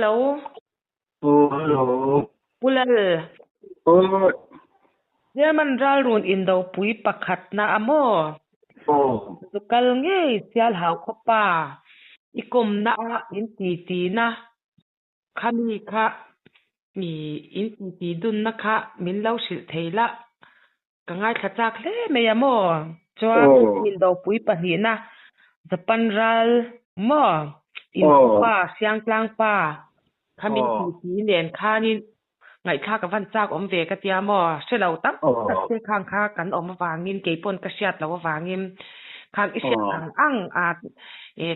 hello. Oh, hello. Pulal. Oh, German ralrun indo pui pakhat na amo. oh, Sukal nge sial hau kopa. Ikom na in titi na. Kami ka mi in titi dun na ka min lau sil theila. Kangai thachak le me amo. Chua indo pui pahi na. Japan ral mo. In pa siang tlang pa. Kami titi nen ka ni ngày khác cái văn chắc om về cái tiệm mà sẽ lâu tắc sẽ khang khác cắn om vàng in cái pon cái sẹt lâu vàng in khang cái sẹt hàng ăn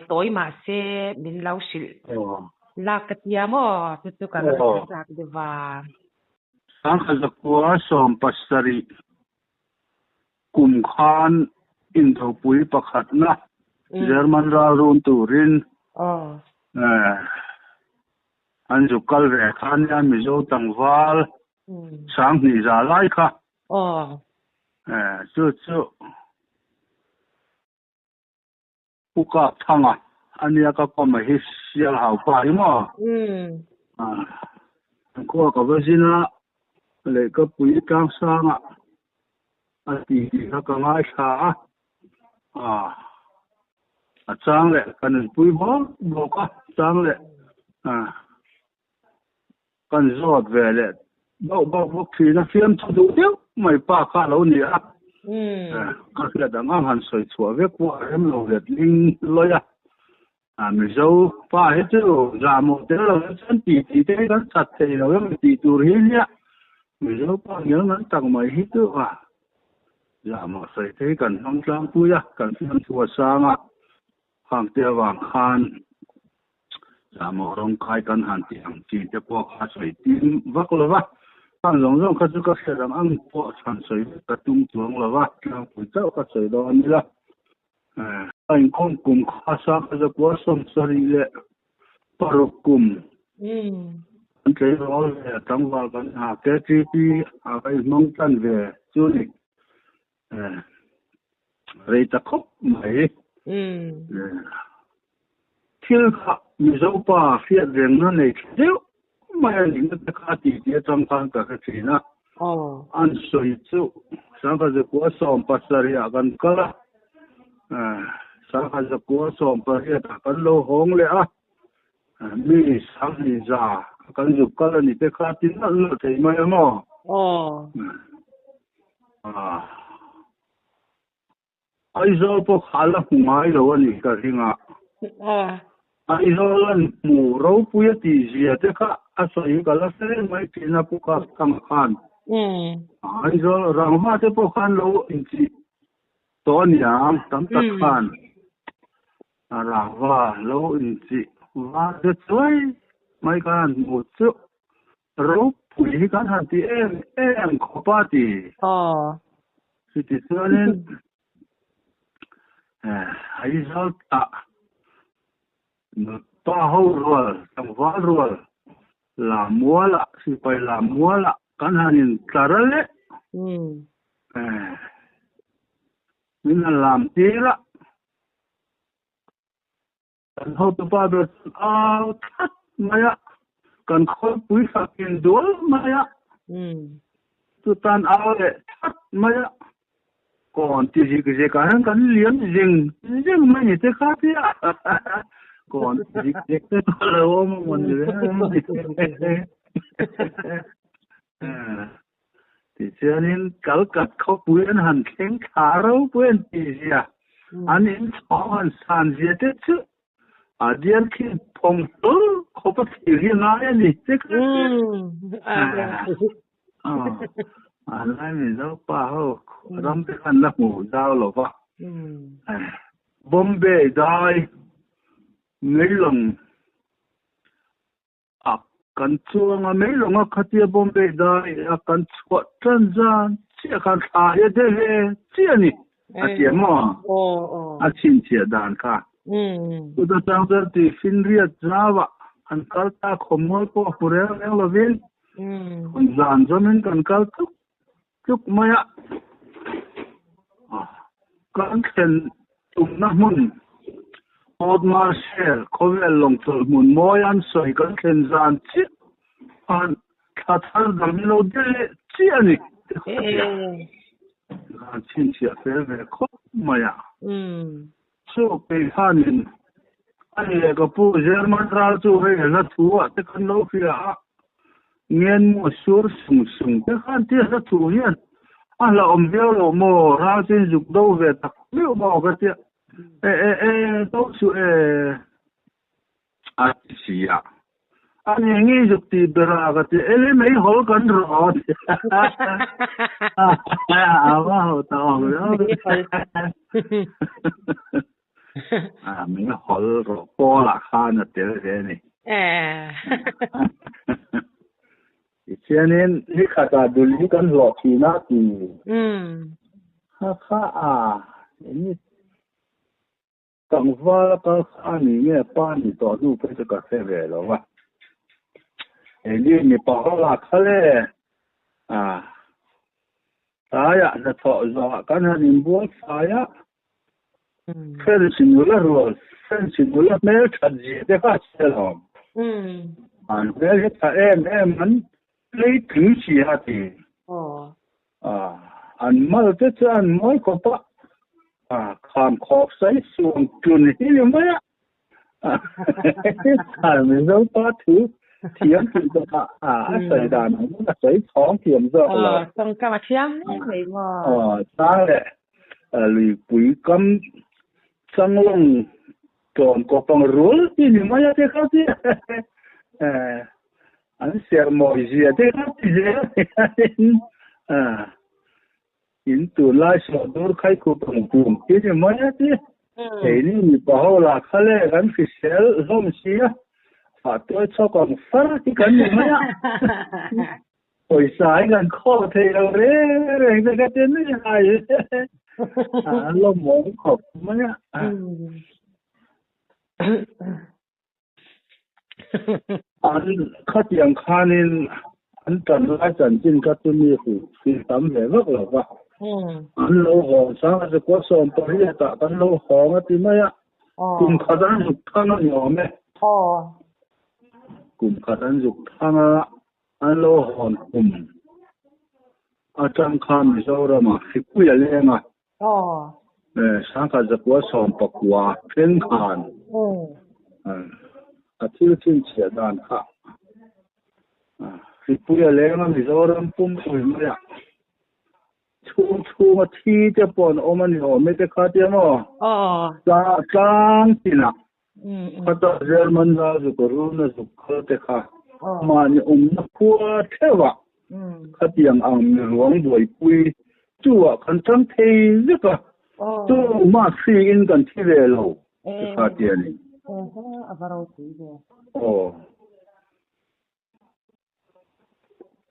tối mà sẽ mình lâu xịt là cái tiệm mà tôi cái chắc được và sáng khai giặc quá sớm pasari cùng khan in thầu bùi bạc hạt na German ra run turin anh chụp cal về khan nhà mình dâu tầng val sáng nghỉ ra lại cả chú phụ cấp thằng anh ấy có mà hết siêu hảo phải mà có cái gì nữa lấy cái bụi cang sang anh thì nó có ngay xa trang lệ cần bụi bó có trang lệ cần rót về lệ bao khi nó phiền cho đủ tiêu mày ba cả lâu nhỉ các lệ đang ăn hàng sợi chua với quả em lâu lệ linh lôi mình dâu ba hết chứ ra một thế là chân tỉ thế nó chặt thì nó mới tỉ tù hết nhá mình dâu ba nhớ nó tặng mày hết chứ ra một sợi thế cần không trang vui cần phiền chua sang hàng tiêu vàng khan ra một rong khai cần hàng tiền chỉ cho qua khá sợi tin vắt là vắt hàng rong khá chút các sẽ đang ăn qua sản sợi các tung tuồng là vắt đang phụ trách các sợi đó như là anh con cùng khá sáng cái quá sông sari lệ parokum anh thấy đó là trong vào cái cái chi cái mong chân về du lịch rồi ta khóc mấy thiếu mình dâu ba phiệt riêng nó này thiếu mà những cái khác thì trong căn cả cái gì nữa anh soi chú sáng cái quá sông pasari akan kala sáng cái quá sông pasari akan lo hong lệ mi sáng đi ra akan giúp kala ni cái khác thì nó lo thấy mà mo ai dâu po khala mai lo ni cái gì ngà ai dâu lan mù rau puya ti zia te ka asoi kala se mai kina po ka kang khan ai dâu rang ma te po khan lo inchi to niam tam ta khan rang wa lo inchi wa te choi mai kan mu chu rau pui kan han ti em khopa ti si ti chuanin ai dâu ta ta hậu rồi tầm vã rồi là múa lạ thì phải là múa lạ cán hàng nhìn cả đấy mình là làm tí lạ cần hậu tôi ba được thắt mày ạ cần khôi quý phạt tiền đuối mày ạ tôi tan áo để thắt mày ạ còn thì gì cái gì cả hắn cần liếm riêng mày như thế khác thế ạ còn dịch cái là ôm mình thì cho nên cậu cắt khóc buen hẳn kén khá rau buen thì gì anh em chó hẳn sàn gì thế chứ điên khi phong tứ không có thể hiện ngay gì thế anh ấy mình đâu bao làm cái anh là ngủ dao rồi vợ Bombay đai mấy lần cần chuông mấy lần khát tiệp Bombay đai cần chuột chân gian chỉ cần thả hết thế chỉ nhỉ tiệp mà chín chiết đàn cả tôi đã trang ra thì phim riết Java anh cả ta không muốn có bữa em lo vin anh dàn cho mình cần cả chúc mày cần khen tụm nắm môn Ford Marshall có vẻ lòng thử muốn môi ăn sợi con khen gian chết ăn thà thà đầm lâu đấy chết này gan chín chết về khóc mà ya số cái hanin anh ấy có phụ German ra chú về là thua thế con lâu phía nghe mua sửa sung sung thế con tiếc là thua hiền anh là ông béo là mồ ra trên dục đâu về tắc béo bao cái tiếc đâu số gì à anh nghe dục thì bера cái tiếc mấy hol con rồi wow tao mấy hol rồi po là khan là thế này cho nên cái khả đủ lý con lọ thì nó thì ini càng vào cái anh nghe ba ni đó đủ phải cho cái về rồi mà ini bảo là cái saya là thọ rõ cái này mình buông saya phải xin người rồi phải xin người mấy chuyện gì để phát sinh không mấy cái em mình lấy tính gì hả thì anh mới tới cho anh mới có bắt khám khóc say xuống chuẩn hi mấy mình đâu có thứ thiếm thì đó sợi đàn nó sợi thòng thiếm rồi xong cái mà thiếm này mà sao đấy lì quý cấm sang lông tròn có bằng rối thì mấy cái khác gì anh sẽ mọi gì thế khác gì in tu lai so dur khai ko bằng cùng cái gì mấy cái thế này bảo là khai lên anh phải sell home xí tôi cho con phát cái cái gì mấy hồi sáng gần khó thì đâu đấy cái tên này hay lo muốn học mấy anh khát yang khanin anh cần lại chân chính cái tuần này thì tạm về mất rồi vậy anh lâu hồ sáng là có sớm tới hiện tại anh lâu hồ cái gì mấy cùng khát anh dục thang nó nhỏ mấy cùng khát anh dục thang anh lâu hồ cùng trong khám thì sao rồi mà thì quý lên à sáng cái giờ có sớm bạc qua phiên khan thiếu chính trị đàn khác thì bây giờ lên mà bây giờ làm phun phun mà ya chú mà thi cho bọn ông anh họ mấy cái khác chứ mà trang thì nào cái đó German ra rồi có luôn là rồi có cái khác mà ông nó qua thế vậy cái tiếng anh luồng bồi quy chú à cần trang thi rất là chú mà phi in cần thi về lâu cái khác tiếng này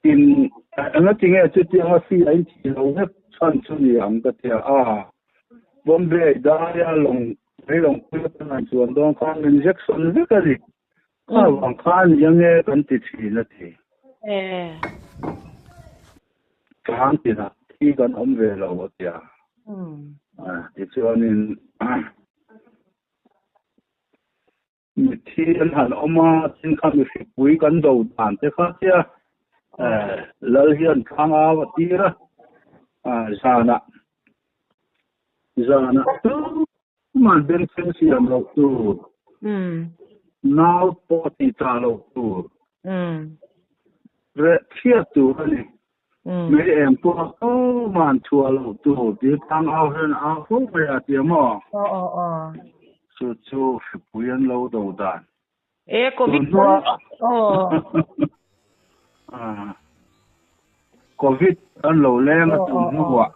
in anh tiếng nghe chút tiếng phi anh chỉ lâu hết chọn chút gì anh cái tiếng Bombay đã lòng cái lòng quy cái này chuẩn đông khang injection rất là gì vòng khang những nghe cần thì là thì khang thì là khi cần ông về lâu thì thì cho nên thì anh hẳn ông xin khám được quý cán đầu đàn thế khác chứ lời hiền khang và tí đó già nè mà bên trên xem lâu tu nào bỏ thì trả lâu tu rồi thiệt tu này mấy em có mà chùa lâu tu thì khang hơn không phải là tiền mà chú phụ nhân lâu đầu đàn Covid Covid anh lâu lên là tụi nó quả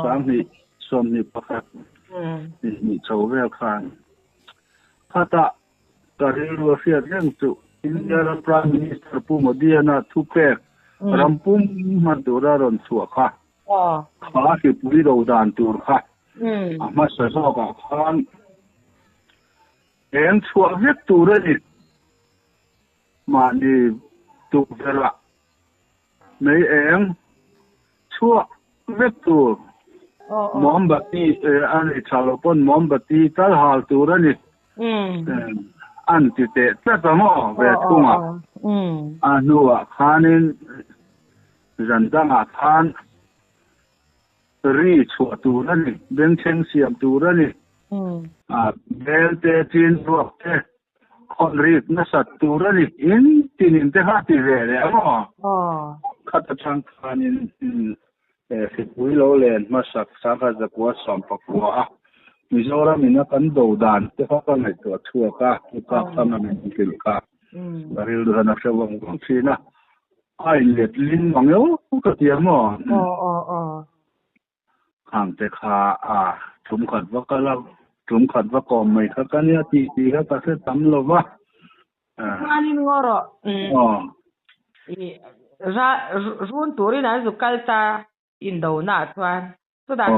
sáng thì xuân thì bắt khách thì cháu về khăn phát tạ cả đi lùa phía riêng tụ India là Prime Minister Pumodiana Tupek Rampum mà tụ ra rồi sủa khá khá thì phụ đầu đàn tụ khá mà sẽ so cả khăn em chua viết tụ ra đi mà đi tụ về lại mấy em chua viết tụ Mombati anh chào pon Mombati tal hal tụ ra đi อันที่เตะจะจะมอเวทุงอ่ะอันนู้อ่ะข้านินจันดังอ่ะข้านรีชัวตูนั่นนี่เบงเชงเสียมตูนั่นนี่เบลเตจินรวบเตคนรีบนัสัตตูนั่นนี่อินที่นินเตหาที่เวเลยอ่ะมั้งข้าจะช่างข้านินสิบวิโลเลนมาสักสักจะกว่าสองปักว่ามิโซรามินะกันดูดานที่เขาก็ในตัวชั่วก้าทุกก้าทำมันกิลก้าบริลดูนักเชื่อว่าของชีนะไอเล็ดลิ้นของเขาก็เตรียมมั้งห่างแต่ขาถุมขัดว่าก็เราถุมขัดว่าก็ไม่เขาก็เนี่ยตีเขาก็เสียตั้มลมวะอันนี้งอรรุ่นตัวนี้นะสุกัลตาอินโดนาทวันสุดท้าย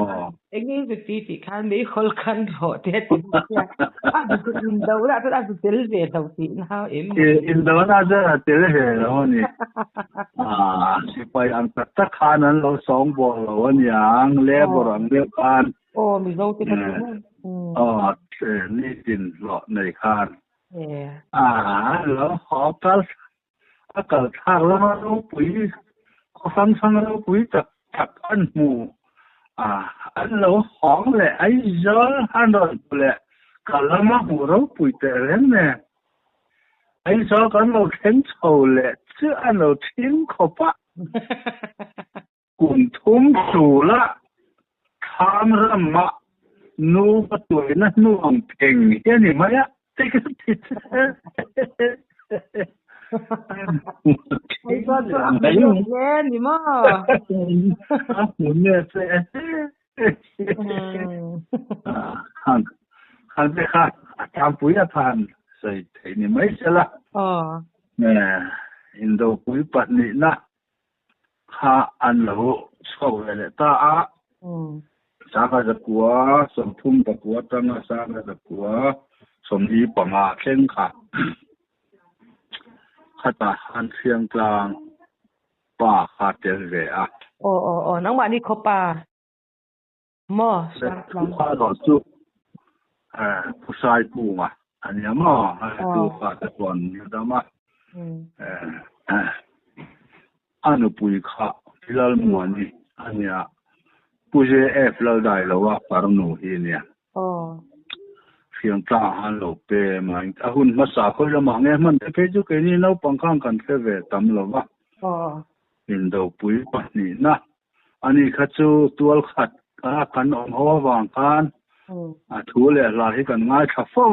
เอ็งนี่สุดที่ขันไม่คนกันโหดเด็ดเนี่ยสุดอินโดนาสุดสุดเตลเวทเอาสินะอินโดนาจะเตลเวทแล้วนี่สิไปอันตัดตะขานั้นเราสองบ่อแล้วอย่างเล็บบรังเล็บคานมีโรติกันนี่จินหล่อในคานแล้วขอกันอากาศทางแล้วมาดูปุ๋ยเขาฟังแล้วปุ๋ยจากอันหมูอันเราของแหละไอ้เจ้าอันเราแหละกันแล้วมาหูเราปุ๋ยแต่เรื่องเนี่ยไอ้เจ้ากันเราเข็นโฉแหละชื่ออันเราทิ้งเขาปะกุ่นทุ่มสู่ละทำรำมะนูประตูนั่นนูอังเพ่งเนี่ยนี่มาเนี่ยเด็กติดไอ้ก็ตัวไม่ยุ่งแย่นี่มั้งหมุนเนี่ยเสียขันไปค่ะจำปุ๋ยทานใส่เทนี่ไม่ใช่ละเนี่ยอินโดปุ๋ยปัดนี่นะข้าอันเราชอบเลยตาสาขาจะกลัวสมทุ่มตะกัวตั้งสาขาจะกลัวสมดีปังอาเข่งค่ะข้าตาหันเชียงกลางป่าขาดเจริญเลยนังวันนี้เขาป่าหม้อข้าต่อสู้ผู้ชายกูมาอันนี้หม้อดูข้าตะกอนอยู่ดมาอันนู้ปุยข้าที่เราหมวนนี่อันนี้ผู้เจ้าเราได้แล้วว่าปารนูฮีเนี่ยเพียงตาหันหลบเปมาถ้าหุ่นมาสาคนละมังเนี่ยมันเป็นจุกนี่เราปังข้างกันแค่เวทำแล้วว่าอินโดปุยปันนี่นะอันนี้ข้าจูตัวขัดกันอ่อนหัววางกันถูเล่ลายกันง่ายขับฟ้า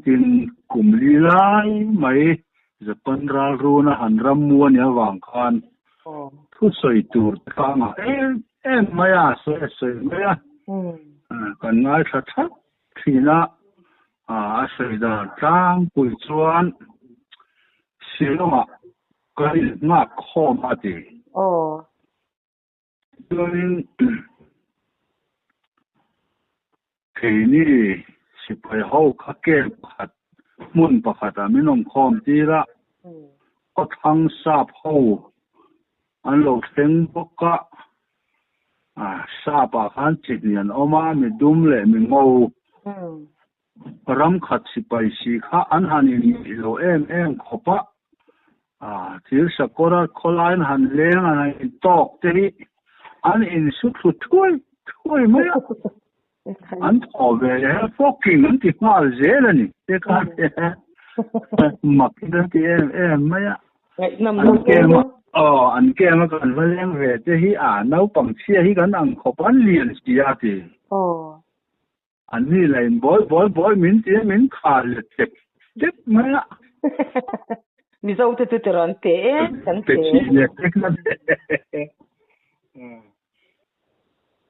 กินกลุ่มลีไลไม่จะเป็นรารูนะหันรำมัวเนี่ยวางกันทุกส่วนตัวข้างไม่สวยไม่กันง่ายชัดทีน่ะสวยดาจังปุยชวนเสียงก็มากข้อมาดีด้วยทีนี้สิไปเข้าข้าเก็บขัดมุ่นประคัดไม่น้องคอมทีละก็ทั้งทราบเข้าอันเราเซ็งพวกก็ทราบขันจิตเนี่ยออกมาไม่ดุมเลยไม่งูรำขัดสิไปสิข้าอันหันนี่เราขบะที่สกุลคนละหันเลี้ยงอันนี้ตอกทีอันอินสุดช่วยไม่อันพอเวลาฟอกกิ้งอันที่มาเจอแล้วนี่เด็กอันมักจะที่ไม่อันเกมอันเกมกันว่าเลี้ยงเวทที่น้าปังเชียที่กันอังขบันเลี้ยงเสียทีอันนี้เลยบอยมินที่มินขาดเจ็บไหมมีเจ้าตัวร้อนเตะสังเกตเนี่ย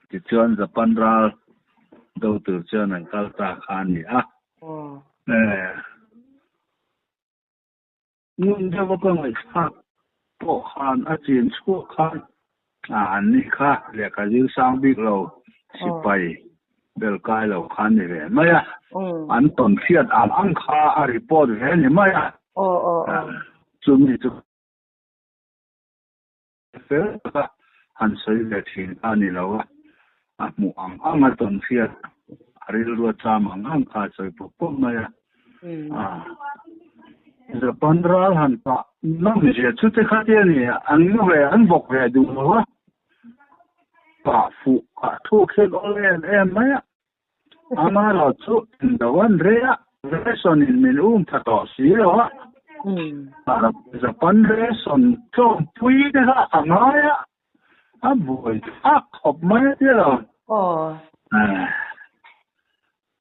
ที่ชวนจะปันราดูตัวเจ้าหนังกัลตาคานี่นู่นจะว่าก็ไม่ชัดพวกคานอาจีนชั่วคานอันนี้ค่ะเรียกกันยืนสร้างบิ๊กเราสิไปเบลกายเราคานนี่เลยไม่อันตอนเทียดอังคาอาริปอดเห็นนี่ไม่จุดนี้จุดเฟลหันใส่เด็กทิ้งอันนี้แล้วหมู่อังตอนเทียด hari lu sama ngang ka soi pupum maya giờ pandral han pa nam je chu te khatia ni an ve an bok ve du lo pa fu ka thu khe lo len em maya ama lo chu da wan re ya ve son in min tha to si lo giờ pandre son cho pui de ha angaya a boy a khop maya te lo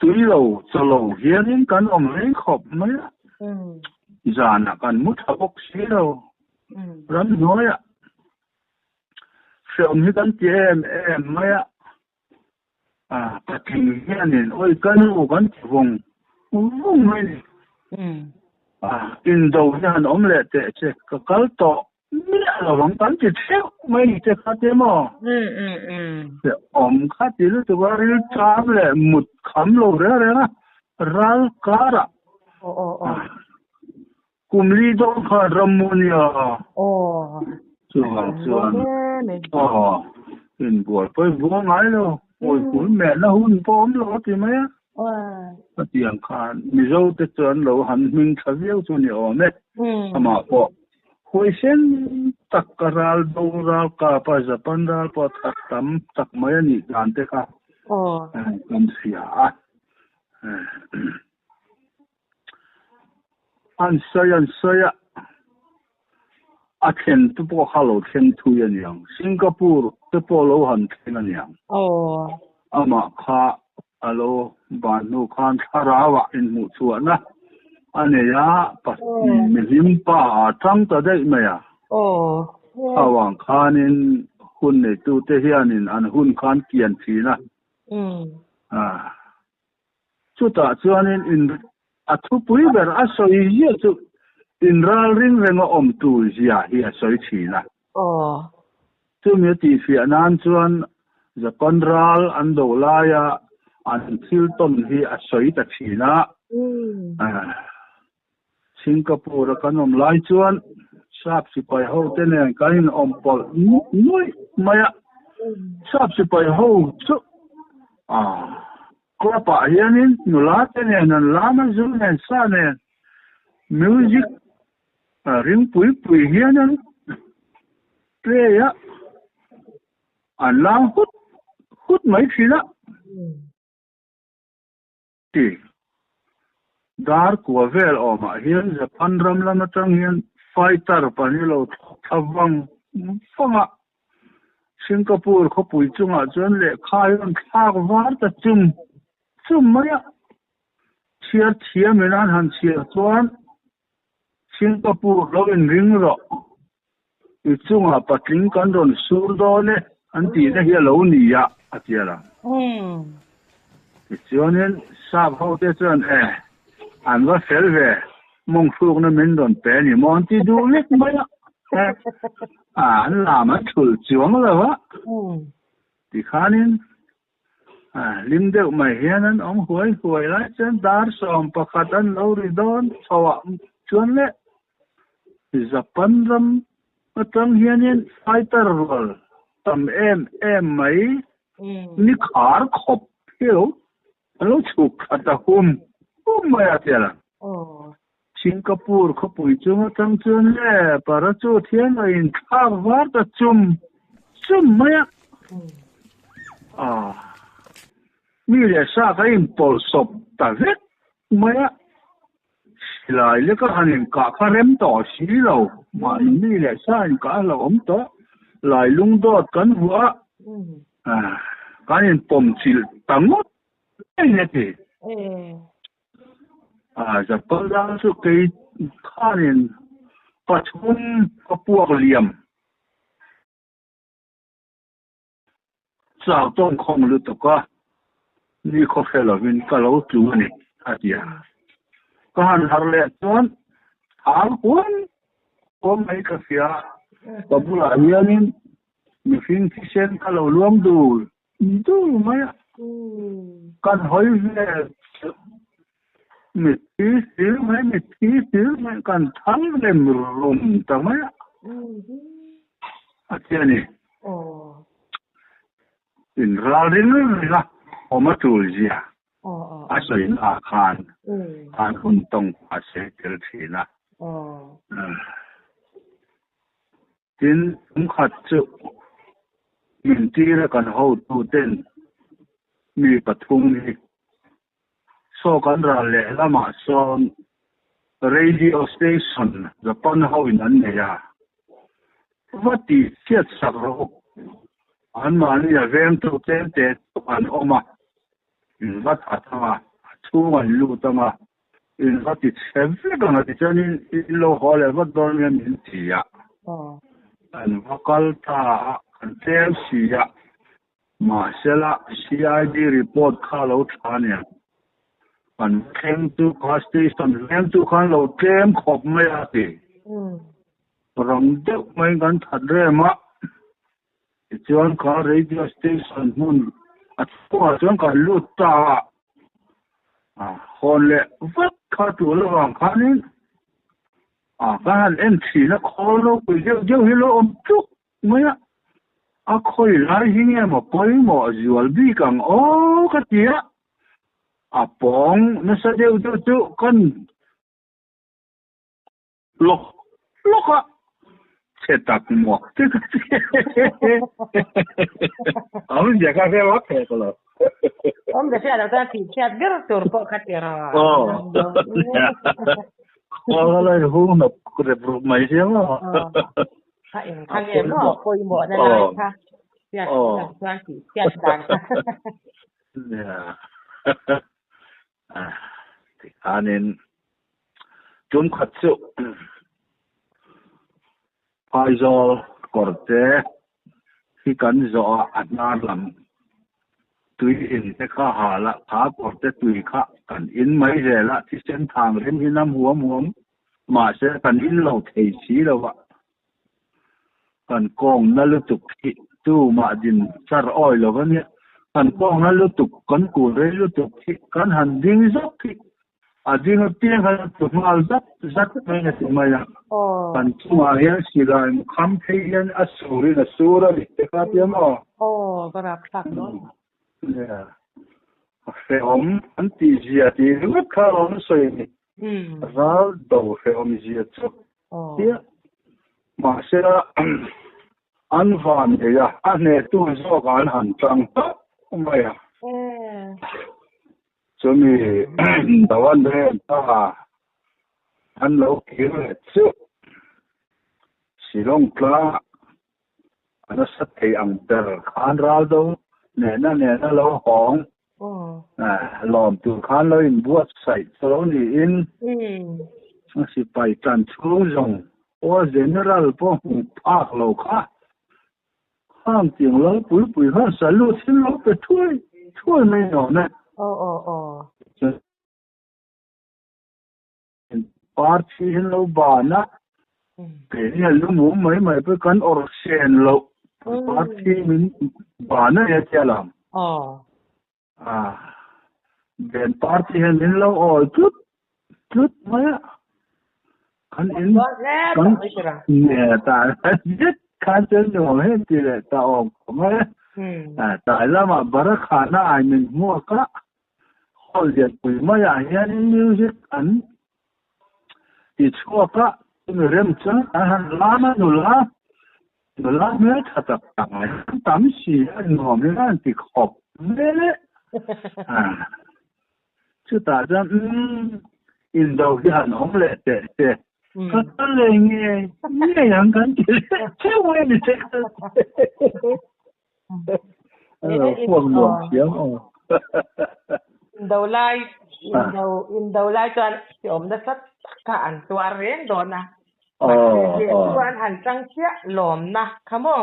túi lầu cho lầu hiến cán ông lấy khop mấy già nè cần mút hợp bốc xí đâu rắn nói ạ film như cán chị em mấy ạ cái thằng hiến nên ôi cán u cán chỉ vùng vùng mấy in đầu ra ông lệ tệ chứ cái to mẹ là vẫn cán chỉ theo mấy cái khác thế mà ông khác thì lúc tôi vào chạm lệ một khám lầu ra á ral cara kumli do kha ramonia chuan in buat poi vuông ngai lo oi kun mẹ nó hun pom lo ti mai a tiang khan mi zo te chuan lo han ming thaviau chu ni o me ama po hoi sen takaral doral ka pa japan ral po tam tak mai ni gan te ka kan sia an saya a then tu po halo then thu yan yang Singapore te po lo han then yang ama kha alo banu khan tharawa in mu chuana ane ya pa mizim pa tang ta dai maya awang khanin hun ne tu te hianin an hun khan kian thina chuta chuanin in a thu pui ber a soi ye chu in ral ring renga om tu zia hi a soi thina chu mi ti fi anan chuan za konral an do la ya an thil ton hi a soi ta thina Singapore kanom lai chuan sap si pai ho te ne kain om pol noi maya sap si pai ho chu ko pa hianin nula te ne nan lama zu ne sa ne music ring pui hianin play ya an lang hút mấy thina ti dar của vel oma hian Japan ram lam atang hian fighter panilo thawang fanga Singapore kho pui chunga chuan le khai on thak war ta chum maya chia menan han chia chuan Singapore lo in ring ro I chunga patling kan ron sur do le an ti na hi lo ni ya atiala chuanin sap ho te chuan an va fel ve mong phuk na min don pe ni mon ti du lek maya an lama thul chuang lo wa ti khanin lim deuh mai hian an ong huai lai chen dar som pakhat an lo ri don chawa chuan le Japan ram atang hianin fighter rol tam em mai ni khar khop hiu alo chuk khata hum mai atela Singapore kho pui chung tang chuan le para chu thian in khar war ta chum maya mi le sa ka in pol sop ta vek maya lai le ka hanin ka kharem to si lo ma mi le sa in ka lo om to lai lung dot kan hua kan in pom chil tangot ne ti Japan lang su kay kanin pathum kapuak liam sa ton khong lu to ka ni kho felovin ka lo tu ni atia kan har le ton har kun ko mai ka fia babula hianin mi fin kisen ka lo luam du mai kan hoi ve mit phí mai kan thang lem rum ta mai atiani in rarin la oma tulzia ส่วนอาคารคุณต้องอาศัยเกิดขึ้นนะจินผมขัดจุมินที่แล้วกันเขาดูเต้นมีปฐมมีโซกันรำเล่ละมาโซน radio station จะปั้นเขาอินนั่นเนี่ยวัดที่เจ็ดสักโลอันมาเนี่ยเรื่องตัวเต้นเด็ดอันออกมาวัดอัตมาช่วงลูตมาวัดที่เชื่อมกันนะที่เจ้านี่โลกอะไรวัดโดนเงินที่อ่ะอันวักลตาอันเทลซีอ่ะมาเสละ CID report ข้าเราทานเนี่ยอันเข้มตุกสเตชันเข้มตุกขันเราเข้มขบไม่ได้รังเด็กไม่กันทัดเรื่องมะจวนข้า radio station มุ่งอัดพวกจวนข้าลุตตาคนเล่วัดข้าตัวระหว่างข้านี้การเอ็นทีนะคนเราไปเยอะให้เราอมจุกไม่อะคอยไล่หิ้งมาปล่อยหมอจวนบีกังโอ้ก็เตี้ยปองนั่นแสดงจุกันลกอะเช็ดตักหมวกมันจะกาแฟวัดแค่ก็แล้วจะเชื่อเราต้องเชื่อเดี๋ยวตัวพวกขัดเยอะเลยหูหนุกกระปุกไม่ใช่ไหมถ้าเองก็คุยหมดนั่นเลยค่ะเชื่อดังเนี่ยที่อันนี้จุนขัดสุไปจอก่อนเจ้ที่กันจออันนั้นลำตุยอินแต่ข้าหาละขาก่อนเจ้ตุยข้ากันอินไม่ใช่ละที่เส้นทางเรียนที่น้ำหัวมาเสียกันอินเราเทสีแล้ววะกันกองนั่นลุตุกที่ตู้มาดินซาร์ออยแล้ววะเนี่ยกันกองนั่นลุตุกกันกูเรื่อลุตุกที่กันหันดิ้งซักที่ดิ้งเตี้ยกันตุกมาซักไม่เนี่ยถึงมาอย่างกันชั่วเฮียสิลายคำเทียนอสูรนะสูรนี่เจ้าเตี้ยมั้งก็รับสักเนาะเนี่ยเฟอมอันที่เจียที่รู้ข่าวนั่นสวยนี่เราดูเฟอมเจียจุเตี้ยมาเสียอันฟันเดียอันเนี่ยตู้โซ่กันหันจังไม่อะจะมีตะวันเดินตาอันเราเกี่ยวจุสิลงกล้าอันนั้นสัตย์อังเดอร์ขานเราดูเนี่ยนั่นเราหองหลอมตัวขานเราอินบวชใส่สโลนี่อินสิไปกันชูจงว่าเจเนอรัลพวกภาคเราข้างเตียงเราปุ๋ยข้าสารลูกที่เราไปช่วยไม่หนอนะปาร์ตี้เราบ้านนะเป็นอย่างลูกหมูไม่ไปกันออร์เซนเราปาร์ตี้มันบ้านนะยังเจ้าลำเป็นปาร์ตี้เห็นเราจุดไหมกันอินกันเนี่ยตาจิตขันจนหัวเห็นทีเลยตาออกไหมแต่แล้วมาบาร์ขาหน้าไอ้หนึ่งหัวก็เขาเรียกปุ๋ยมาอย่างนี้มิวสิกอันที่ชั่วก็เริ่มจะอาหารล้านหนุล้าไม่ขัดต่างตามสีหอมนี่นั่นติดขอบเนี่ยชื่อตาจะอินโดนีเซียน้องเล่เตะก็ตั้งเลยเนี่ยอย่างกันเชื่อว่าไม่ใช่พวกหลวงเสียงอินโดไลจนที่อมได้สักการตัวเรียนโดนนะตัวหันจังเชี่ยหลอมนะคำว่า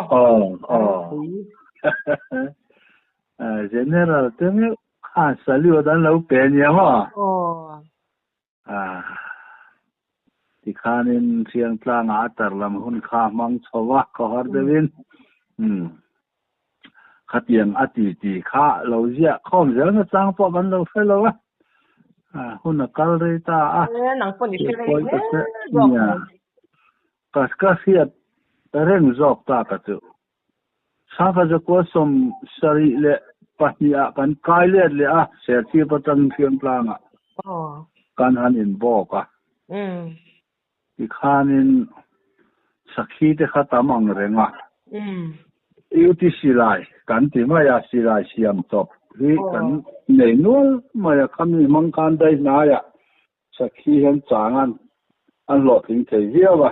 general 这个看16单楼别年嘛ที่ข้านินเสียงกลางอาตรลำหุ่นข้ามังชวะก็ฮาร์ดวินขัดยังอติข้าเราเสียข้อมเสียงก็จังพอกันเราเฟลวะหุ่นกัลเลยตาหนังคนนี้เป็นอะไรเนี่ยก็เสียเร่งจอกตากระจุชาก็จะกวสมสรีเลไป pahnia kan kai le a se chi patang thiam planga kan han in bo ka ki khanin sakhi te khatamang renga iuti silai kan ti ma ya silai siam top hi kan nei nol ma ya khami mang kan dai na ya sakhi han changan an lo thing thei hia ba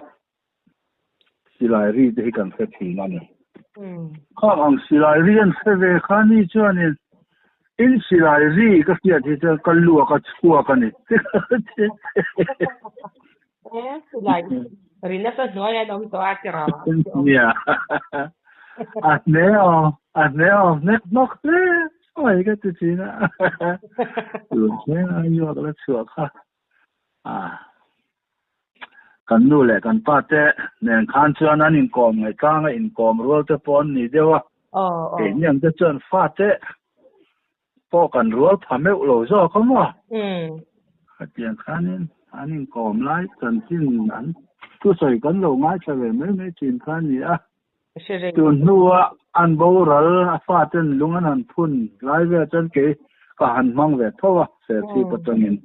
silai ri te kan khe thi na ni kha ang silai ri an se ve khani chuanin in silai ri ka kia thi te kan lu ka chua ka ni silai ri na sa no ya dom to atira ya Adneo, net nog nee. Oh, ik heb het zien. Toen zijn je ook dat zo ga. Kan nu le kan pate, nen kan zo aan inkom, ik kan inkom rol te pon niet dewa. En yang de zo'n fate. Po kan rol pame lo zo kom wa. Het yang kan aan inkom lai kan zien an. Tu soi kan lo mai cha ve me chin kan ni a. Tuần nua ăn bầu rỡ pha chân lung ăn hàn phun lái về chân cái cả hàn mang về thôi sẽ chỉ bắt đầu nhìn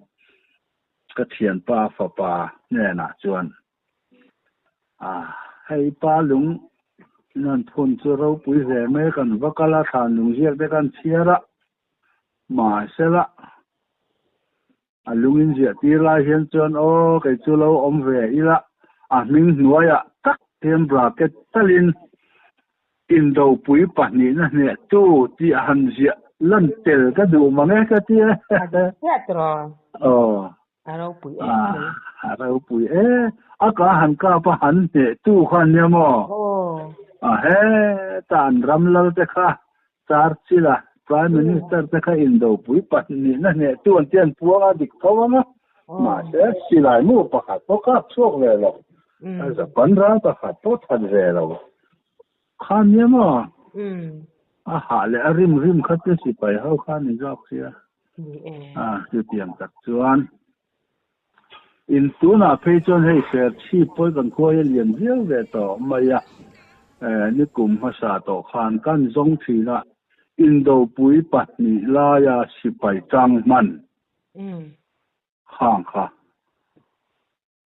cái tiền pa phá pa nè nè chuan hay pa lung nên phun cho rau bụi rẻ mấy cần vác la thàn lung giết để cần chia ra mà sẽ là lung in giết đi lại hiện chuan cái chú lâu om về ý là mình nuôi tắc thêm bracket talin in đầu bụi bẩn ní nè chú chỉ hành diệt lần tiền cái đủ mà nghe cái tia rồi rau bụi cả hành cả pa hành nè tu khoan nha mò he tan ram lal te kha char chila prime minister te kha in đầu bụi bẩn ní nè tu an tiền puang dik kawa mà sẽ silai mu pakhat pokap sok le lo za pandra pakhat to that ve lo khan nha mò hạ lệ rim khát cái gì phải hao khan này dọc xia tiêu tiền tập chuan in tu na phê chuan hay sẽ chi bôi gần coi liền riêng về tổ mày như cùng hoa sa tổ khan căn giống thì là in đầu bụi bát nị la ya si phải trang man hàng kha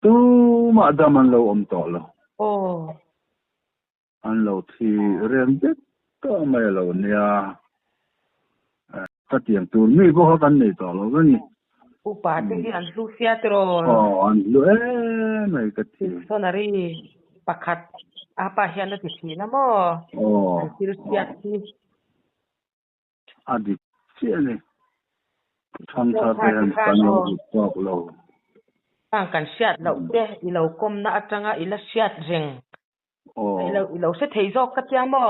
tu mà đam ăn lâu tổ lo ăn lâu thì riêng biếtก็ไม่เราเนี่ยก็เตียงตูนมีพวกกันนี่ต่อเราก็นี่อุปาที่อันลูเซียตรอันลูไม่ก็ที่ตอนนี้ปักขัดapa yang nanti sih namoที่ลูเซียที่อดีตเชี่ยนี่ทำท่าเป็นกันเราบอกเราต่างกันเสียดเราเด้อีเราก้มหน้าจังอีละเสียดเร่งเราเสียเทยอกกัดยังบ่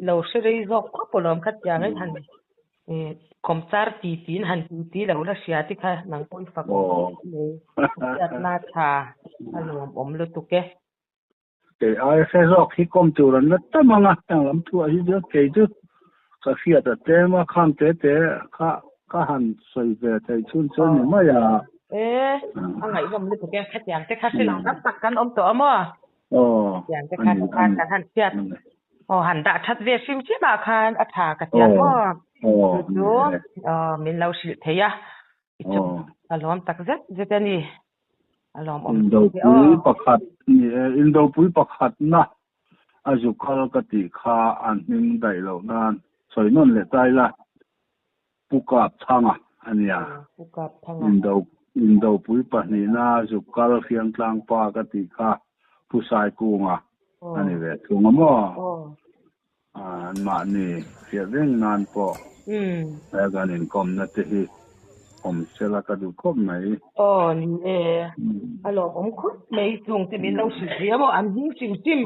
เราเสียยอกก็ปลอมกัดยังให้ทันคอมซาร์ตีนหันตีเราละเสียที่ค่ะหนังปอยฝักเลยจัดนาชาอันนี้ผมรู้ตุกแกแต่ไอ้เสียยอกที่กรมจุลันนั่นแต่มังอ่ะอย่างลำตัวที่เยอะเกยจุก็เสียแต่เต้มาข้ามเต้ก็หันใส่เบะใจชุ่นนี่ไม่อยากอะไรผมรู้ตุกแกคัดยังแต่คัดสิหลังรับตักกันตัวมั้งอย่างจะคัดกันหันเสียดหันดาชัดเวชิมชิบาคานอัฐากระเทียมก็ดูมินเราสิเทียจุอารมณ์ตักเจ็ดนี่อารมณ์อินโดปุยประคัดนี่อินโดปุยประคัดนะอายุเขากติคาอันหนึ่งได้เหล่านั้นสวยนั่นแหละใจละปุกาบทางอันนี้อินโดปุยปะนี่นะอายุเขาเพียงกลางปากติคาผู้ชายกูงอันนี้แหละถูกมั้ยมานี่เสียเรื่องงานปอแล้วกันอินคอมนั่นที่ผมเชื่อละก็ดูครบไหมนี่ฮัลโหลผมคุยไม่ตรงที่มีเราสิเสียบ่อันนี้จิม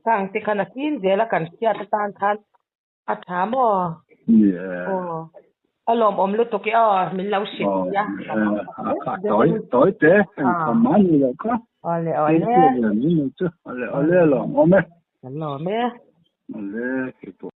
ทางที่ขนาดกินเดี๋ยวละกันเสียตานทันอัฐามนี่ฮัลโหลผมรู้ตัวกี่มีเราสิเสียต่อยเตะทำมันนี่แหละก็เลยนี่จ้ะเลยหรอโอ้แม่ฮัลโหลแม่เลย